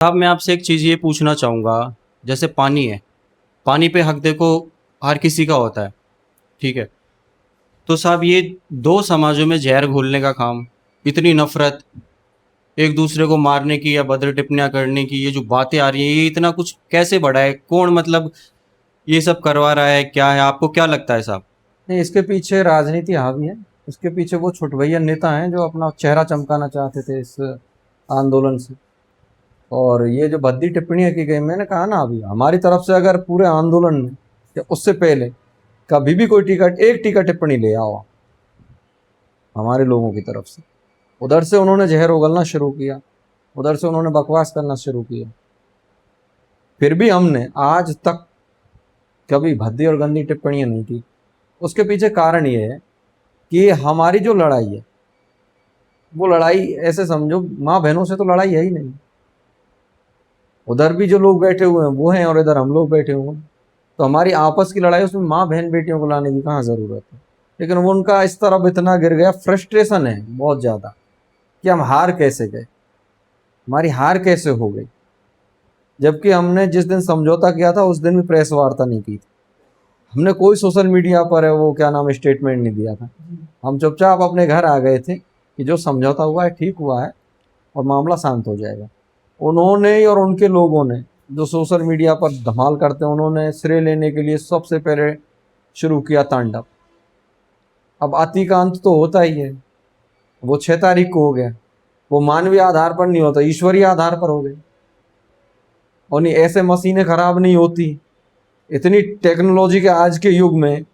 साहब मैं आपसे एक चीज़ ये पूछना चाहूँगा। जैसे पानी है, पानी पे हक देखो हर किसी का होता है, ठीक है। तो साहब ये दो समाजों में जहर घोलने का काम, इतनी नफरत, एक दूसरे को मारने की या बदर टिप्पणियाँ करने की, ये जो बातें आ रही हैं, ये इतना कुछ कैसे बढ़ा है? कौन मतलब ये सब करवा रहा है? क्या है? आपको क्या लगता है साहब? नहीं, इसके पीछे राजनीति हावी है। इसके पीछे वो छुटभैया नेता हैं जो अपना चेहरा चमकाना चाहते थे इस आंदोलन से। और ये जो भद्दी टिप्पणियां की गई, मैंने कहा ना अभी, हमारी तरफ से अगर पूरे आंदोलन में या उससे पहले कभी भी कोई टीका टिप्पणी ले आओ हमारे लोगों की तरफ से, उधर से उन्होंने जहर उगलना शुरू किया, उधर से उन्होंने बकवास करना शुरू किया। फिर भी हमने आज तक कभी भद्दी और गंदी टिप्पणियां नहीं की। उसके पीछे कारण ये है कि हमारी जो लड़ाई है, वो लड़ाई ऐसे समझो माँ बहनों से तो लड़ाई है ही नहीं। उधर भी जो लोग बैठे हुए हैं वो हैं और इधर हम लोग बैठे हुए हैं। तो हमारी आपस की लड़ाई, उसमें माँ बहन बेटियों को लाने की कहाँ जरूरत है। लेकिन वो उनका इस तरफ इतना गिर गया, फ्रस्ट्रेशन है बहुत ज्यादा कि हम हार कैसे गए, हमारी हार कैसे हो गई। जबकि हमने जिस दिन समझौता किया था उस दिन भी प्रेस वार्ता नहीं की थी, हमने कोई सोशल मीडिया पर है वो क्या नाम स्टेटमेंट नहीं दिया था। हम चुपचाप अपने घर आ गए थे कि जो समझौता हुआ है ठीक हुआ है और मामला शांत हो जाएगा। उन्होंने और उनके लोगों ने जो सोशल मीडिया पर धमाल करते हैं, उन्होंने श्रेय लेने के लिए सबसे पहले शुरू किया तांडव। अब अति का अंत तो होता ही है, वो 6 तारीख को हो गया। वो मानवीय आधार पर नहीं होता, ईश्वरीय आधार पर हो गए। और नहीं, ऐसे मशीनें खराब नहीं होती। इतनी टेक्नोलॉजी के आज के युग में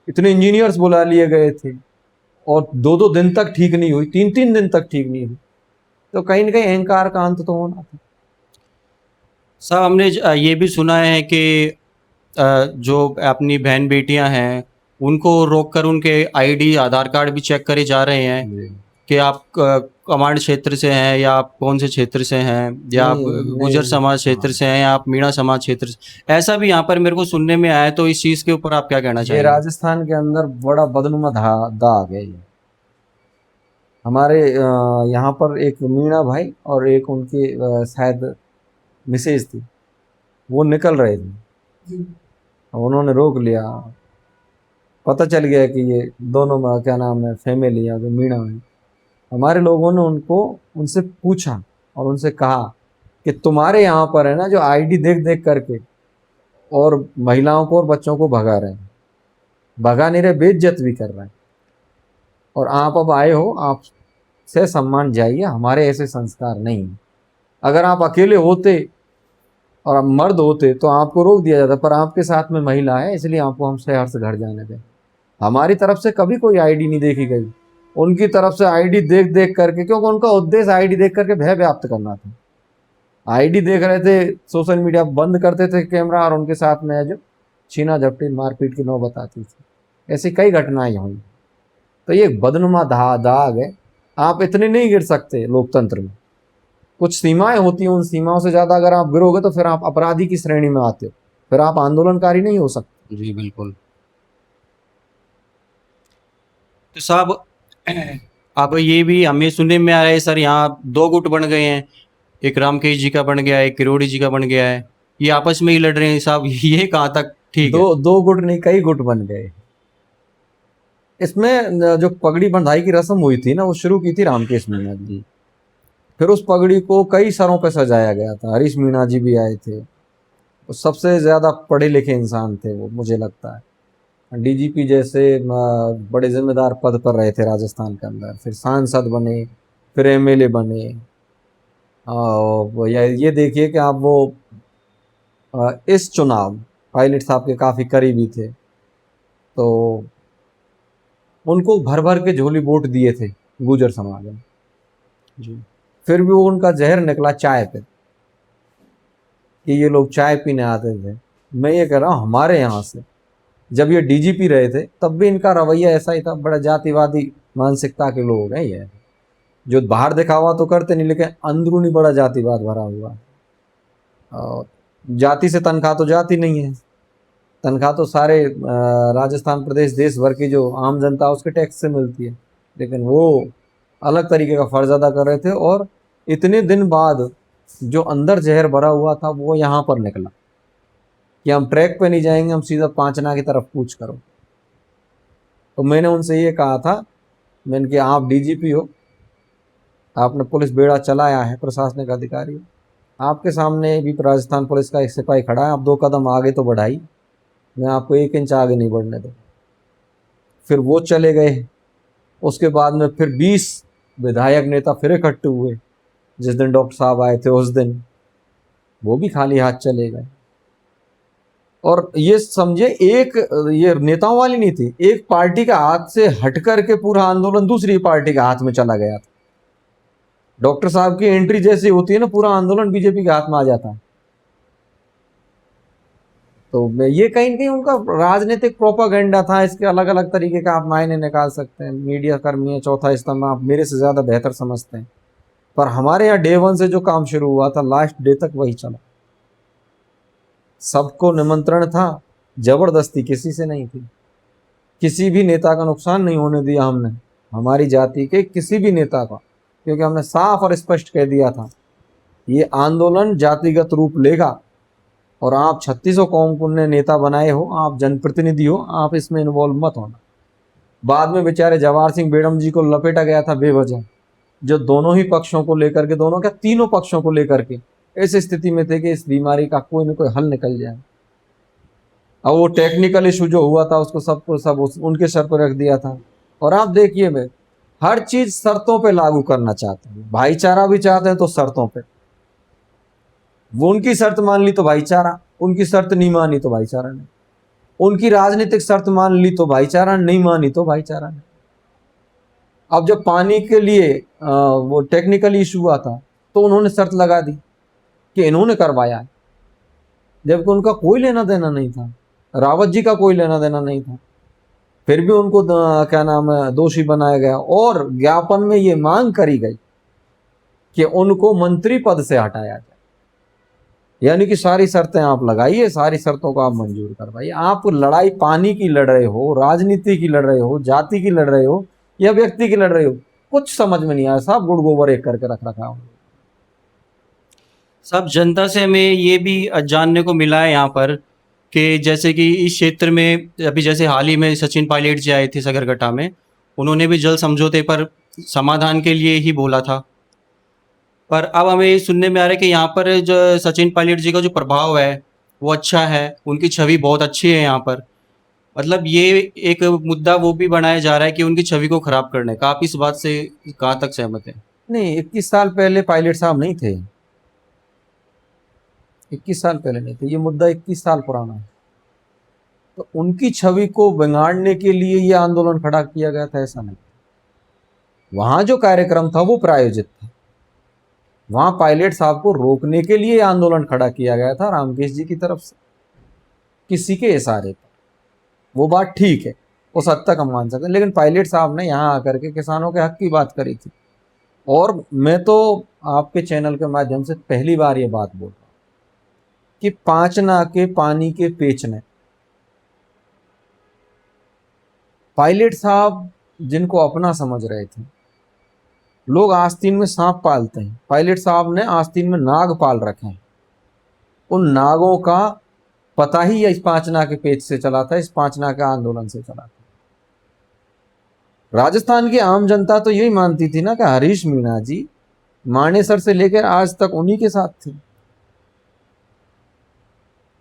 इतने इंजीनियर्स बुला लिए गए थे और 2-2 दिन तक ठीक नहीं हुई, 3-3 दिन तक ठीक नहीं हुई। तो कहीं ना कहीं अहंकार का अंत तो होना था। साहब हमने ये भी सुना है कि जो अपनी बहन बेटियां हैं, उनको रोककर उनके आईडी आधार कार्ड भी चेक करे जा रहे हैं जी। कि आप कमांड क्षेत्र से हैं या आप कौन से क्षेत्र से हैं, या आप नहीं गुजर नहीं। समाज क्षेत्र हाँ, से हैं या आप मीणा समाज क्षेत्र से। ऐसा भी यहाँ पर मेरे को सुनने में आया है, तो इस चीज़ के ऊपर आप क्या कहना ये चाहेंगे? राजस्थान के अंदर बड़ा बदनुमा दाग है ये। हमारे यहाँ पर एक मीणा भाई और एक उनकी शायद मिसेज थी, वो निकल रहे थे। उन्होंने रोक लिया। पता चल गया कि ये दोनों क्या नाम है फैमिली है जो मीणा है। हमारे लोगों ने उनको उनसे पूछा और उनसे कहा कि तुम्हारे यहाँ पर है ना जो आईडी देख देख करके और महिलाओं को और बच्चों को भगा रहे हैं, भगा नहीं रहे, बेइज्जत भी कर रहे हैं। और आप अब आए हो, आप से सम्मान जाइए, हमारे ऐसे संस्कार नहीं है। अगर आप अकेले होते और आप मर्द होते तो आपको रोक दिया जाता, पर आपके साथ में महिला है इसलिए आपको हम शहर से घर जाने दें। हमारी तरफ से कभी कोई आईडी नहीं देखी गई, उनकी तरफ से आईडी देख देख करके, क्योंकि उनका उद्देश्य आईडी देख करके भय व्याप्त करना था। आईडी देख रहे थे, सोशल मीडिया बंद करते थे कैमरा और उनके साथ में जो छीना झपटी मारपीट की नौबत आती थी। ऐसी कई घटनाएं हुई। तो ये बदनुमा दाग है। आप इतने नहीं गिर सकते लोकतंत्र में, कुछ सीमाएं होती हैं, उन सीमाओं से ज्यादा अगर आप गिरोगे तो फिर आप अपराधी की श्रेणी में आते हो, फिर आप आंदोलनकारी नहीं हो सकते। जी बिल्कुल। तो साहब अब ये भी हमें सुनने में आ रहा है सर, यहाँ दो गुट बन गए हैं। एक रामकेश जी का बन गया है, एक किरोड़ी जी का बन गया है। ये आपस में ही लड़ रहे हैं साहब, ये कहाँ तक ठीक दो है? दो गुट नहीं, कई गुट बन गए। इसमें जो पगड़ी बंधाई की रस्म हुई थी ना, वो शुरू की थी रामकेश मीणा जी। जी। फिर उस पगड़ी को कई सरों पे सजाया गया था, हरीश मीणा जी भी आए थे। वो सबसे ज्यादा पढ़े लिखे इंसान थे वो, मुझे लगता है डीजीपी जैसे बड़े जिम्मेदार पद पर रहे थे राजस्थान के अंदर, फिर सांसद बने, फिर एमएलए बने। ये देखिए कि आप वो इस चुनाव पायलट साहब के काफी करीबी थे, तो उनको भर भर के झोली वोट दिए थे गुजर समाज में। जी। फिर भी वो उनका जहर निकला चाय पे, कि ये लोग चाय पीने आते थे। मैं ये कह रहा हूँ हमारे यहाँ से जब ये डीजीपी रहे थे तब भी इनका रवैया ऐसा ही था, बड़ा जातिवादी मानसिकता के लोग हैं ये, जो बाहर दिखावा तो करते नहीं लेकिन अंदरूनी बड़ा जातिवाद भरा हुआ है। और जाति से तनख्वाह तो जाती नहीं है, तनख्वाह तो सारे राजस्थान प्रदेश देश भर की जो आम जनता है उसके टैक्स से मिलती है। लेकिन वो अलग तरीके का फर्ज अदा कर रहे थे। और इतने दिन बाद जो अंदर जहर भरा हुआ था वो यहाँ पर निकला कि हम ट्रैक पे नहीं जाएंगे, हम सीधा पांचना की तरफ कूच करो। तो मैंने उनसे ये कहा था, मैंने कि आप डीजीपी हो, आपने पुलिस बेड़ा चलाया है, प्रशासनिक अधिकारी हो, आपके सामने भी राजस्थान पुलिस का एक सिपाही खड़ा है, आप 2 कदम आगे तो बढ़ाई, मैं आपको 1 इंच आगे नहीं बढ़ने दूँ। फिर वो चले गए। उसके बाद में फिर 20 विधायक नेता फिर इकट्ठे हुए। जिस दिन डॉक्टर साहब आए थे उस दिन वो भी खाली हाथ चले गए। और ये समझे, एक ये नेताओं वाली नहीं थी, एक पार्टी का हाथ से हट करके पूरा आंदोलन दूसरी पार्टी के हाथ में चला गया था। डॉक्टर साहब की एंट्री जैसी होती है ना, पूरा आंदोलन बीजेपी के हाथ में आ जाता है। तो ये कहीं ना कहीं उनका राजनीतिक प्रोपागेंडा था। इसके अलग अलग तरीके का आप मायने निकाल सकते हैं। मीडिया कर्मी है, चौथा स्तंभ, आप मेरे से ज्यादा बेहतर समझते हैं। पर हमारे यहाँ डे 1 से जो काम शुरू हुआ था लास्ट डे तक वही चला। सबको निमंत्रण था, जबरदस्ती किसी से नहीं थी। किसी भी नेता का नुकसान नहीं होने दिया हमने, हमारी जाति के किसी भी नेता का, क्योंकि हमने साफ और स्पष्ट कह दिया था ये आंदोलन जातिगत रूप लेगा और आप 3600 कौम को ने नेता बनाए हो, आप जनप्रतिनिधि हो, आप इसमें इन्वॉल्व मत होना। बाद में बेचारे जवाहर सिंह बेगम जी को लपेटा गया था बेवजह, जो दोनों ही पक्षों को लेकर के, दोनों क्या तीनों पक्षों को लेकर के इस स्थिति में थे कि इस बीमारी का कोई ना कोई हल निकल जाए। अब वो टेक्निकल इशू जो हुआ था उसको सब उनके सर पर रख दिया था। और आप देखिए, मैं हर चीज शर्तों पे लागू करना चाहते हैं, भाईचारा भी चाहते हैं तो शर्तों पे। वो उनकी शर्त मान ली तो भाईचारा, उनकी शर्त नहीं मानी तो भाईचारा नहीं, उनकी राजनीतिक शर्त मान ली तो भाईचारा, नहीं मानी तो भाईचारा नहीं। अब जब पानी के लिए वो टेक्निकल इशू हुआ था तो उन्होंने शर्त लगा दी कि इन्होंने करवाया है, जबकि उनका कोई लेना देना नहीं था, रावत जी का कोई लेना देना नहीं था। फिर भी उनको क्या नाम है, दोषी बनाया गया और ज्ञापन में ये मांग करी गई कि उनको मंत्री पद से हटाया जाए। यानी कि सारी शर्तें आप लगाइए, सारी शर्तों को आप मंजूर करवाइए। आप लड़ाई पानी की लड़ रहे हो, राजनीति की लड़ रहे हो, जाति की लड़ रहे हो या व्यक्ति की लड़ रहे हो, कुछ समझ में नहीं आया। साहब गुड़ गोबर एक करके रख रखा हो। सब जनता से हमें ये भी जानने को मिला है यहाँ पर कि जैसे कि इस क्षेत्र में अभी जैसे हाल ही में सचिन पायलट जी आए थे सगरगटा में, उन्होंने भी जल समझौते पर समाधान के लिए ही बोला था। पर अब हमें ये सुनने में आ रहा है कि यहाँ पर जो सचिन पायलट जी का जो प्रभाव है वो अच्छा है, उनकी छवि बहुत अच्छी है यहाँ पर। मतलब ये एक मुद्दा वो भी बनाया जा रहा है कि उनकी छवि को खराब करने का। आप इस बात से कहाँ तक सहमत हैं? नहीं, 21 साल पहले पायलट साहब नहीं थे, 21 साल पहले नहीं थे, ये मुद्दा 21 साल पुराना है। तो उनकी छवि को बिगाड़ने के लिए ये आंदोलन खड़ा किया गया था ऐसा नहीं। वहां जो कार्यक्रम था वो प्रायोजित था, वहां पायलट साहब को रोकने के लिए आंदोलन खड़ा किया गया था रामकेश जी की तरफ से, किसी के इशारे पर। वो बात ठीक है, उस हद तक हम मान सकते हैं, लेकिन पायलट साहब ने यहाँ आकर के किसानों के हक की बात करी थी। और मैं तो आपके चैनल के माध्यम से पहली बार ये बात बोल रहा हूं कि पांचना के पानी के पेचने, पायलट साहब जिनको अपना समझ रहे थे, लोग आस्तीन में सांप पालते हैं, पायलट साहब ने आस्तीन में नाग पाल रखे हैं। उन नागों का पता ही इस पांचना के पेच से चला था, इस पांचना के आंदोलन से चला था। राजस्थान की आम जनता तो यही मानती थी ना कि हरीश मीणा जी मानेसर से लेकर आज तक उन्हीं के साथ थे।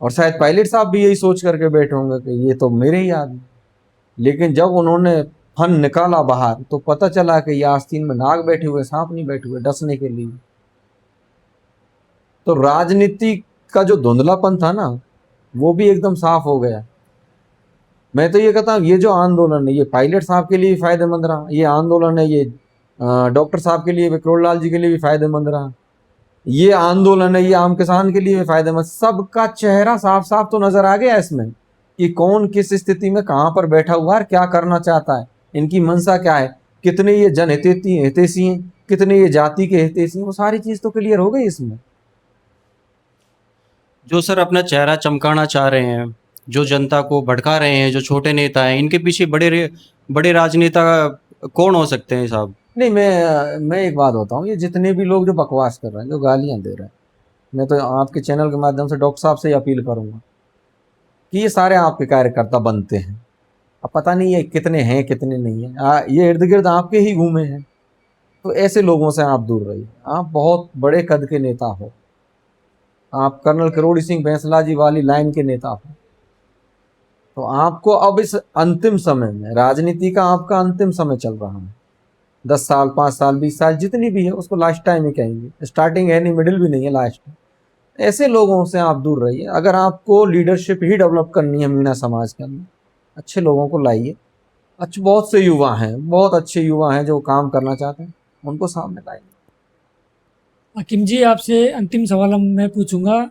और शायद पायलट साहब भी यही सोच करके बैठे होंगे कि ये तो मेरे ही आदमी। लेकिन जब उन्होंने फन निकाला बाहर तो पता चला कि ये आस्तीन में नाग बैठे हुए, सांप नहीं बैठे हुए डसने के लिए। तो राजनीति का जो धुंधलापन था ना वो भी एकदम साफ हो गया। मैं तो ये कहता हूँ ये जो आंदोलन है ये पायलट साहब के लिए भी फायदेमंद रहा, ये आंदोलन है ये डॉक्टर साहब के लिए, विक्रोल लाल जी के लिए भी फायदेमंद रहा, ये आंदोलन है ये आम किसान के लिए भी फायदेमंद। सबका चेहरा साफ साफ तो नजर आ गया इसमें कि कौन किस स्थिति में कहाँ पर बैठा हुआ है, क्या करना चाहता है, इनकी मंशा क्या है, कितने ये जन हितैषी हैं, कितने ये जाति के हितैषी हैं, वो सारी चीज तो क्लियर हो गई इसमें। जो सर अपना चेहरा चमकाना चाह रहे हैं, जो जनता को भड़का रहे हैं, जो छोटे नेता हैं, इनके पीछे बड़े राजनेता कौन हो सकते हैं साहब? नहीं, मैं एक बात बताऊं, ये जितने भी लोग जो बकवास कर रहे हैं, जो गालियां दे रहे हैं, मैं तो आपके चैनल के माध्यम से डॉक्टर साहब से ही अपील करूंगा कि ये सारे आपके कार्यकर्ता बनते हैं। अब पता नहीं ये कितने हैं कितने नहीं हैं, ये इर्द गिर्द आपके ही घूमे हैं, तो ऐसे लोगों से आप दूर रहिए। आप बहुत बड़े कद के नेता हो, आप कर्नल किरोड़ी सिंह बैंसला जी वाली लाइन के नेता हो, तो आपको अब इस अंतिम समय में, राजनीति का आपका अंतिम समय चल रहा है, 10 साल 5 साल 20 साल जितनी भी है उसको लास्ट टाइम ही कहेंगे, स्टार्टिंग है नहीं, मिडिल भी नहीं है, लास्ट। ऐसे लोगों से आप दूर रहिए। अगर आपको लीडरशिप ही डेवलप करनी है मीणा समाज के अंदर, अच्छे लोगों को लाइए। अच्छे बहुत से युवा हैं, बहुत अच्छे युवा हैं जो काम करना चाहते हैं, उनको सामने लाइए। हकीम जी, आपसे अंतिम सवाल मैं पूछूंगा,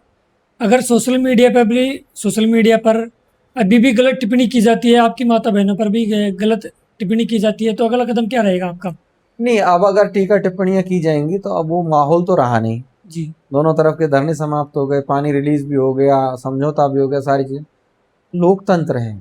अगर सोशल मीडिया पर अभी भी गलत टिप्पणी की जाती है, आपकी माता बहनों पर भी गलत टिप्पणी की जाती है, तो अगला कदम क्या रहेगा आपका? नहीं, अब अगर टीका टिप्पणियां की जाएंगी तो अब वो माहौल तो रहा नहीं। जी दोनों तरफ के धरने समाप्त हो गए, पानी रिलीज भी हो गया, समझौता भी हो गया, सारी चीजें। लोकतंत्र है,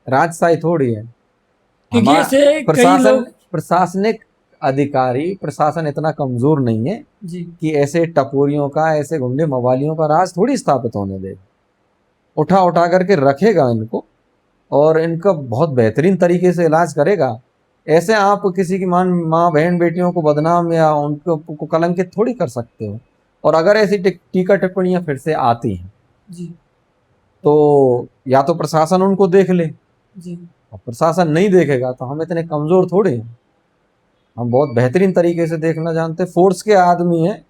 राजशाही थोड़ी है। क्योंकि हमारा ऐसे कई लोग। प्रशासनिक अधिकारी, प्रशासन इतना कमजोर नहीं है जी कि ऐसे टपोरियों का, ऐसे गुंडे मवालियों का राज थोड़ी स्थापित होने दे। उठा उठा करके रखेगा इनको और इनका बहुत बेहतरीन तरीके से इलाज करेगा। ऐसे आप किसी की माँ बहन बेटियों को बदनाम या उनको कलंकित थोड़ी कर सकते हो। और अगर ऐसी टीका टिप्पणियां फिर से आती हैं जी तो या तो प्रशासन उनको देख ले, जी और प्रशासन नहीं देखेगा तो हम इतने कमजोर थोड़े हैं। हम बहुत बेहतरीन तरीके से देखना जानते हैं, फोर्स के आदमी हैं,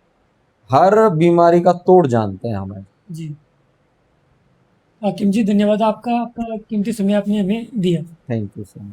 हर बीमारी का तोड़ जानते हैं हमें। जी हकीम जी, धन्यवाद आपका, आपका कीमती समय आपने हमें दिया। Thank you so much.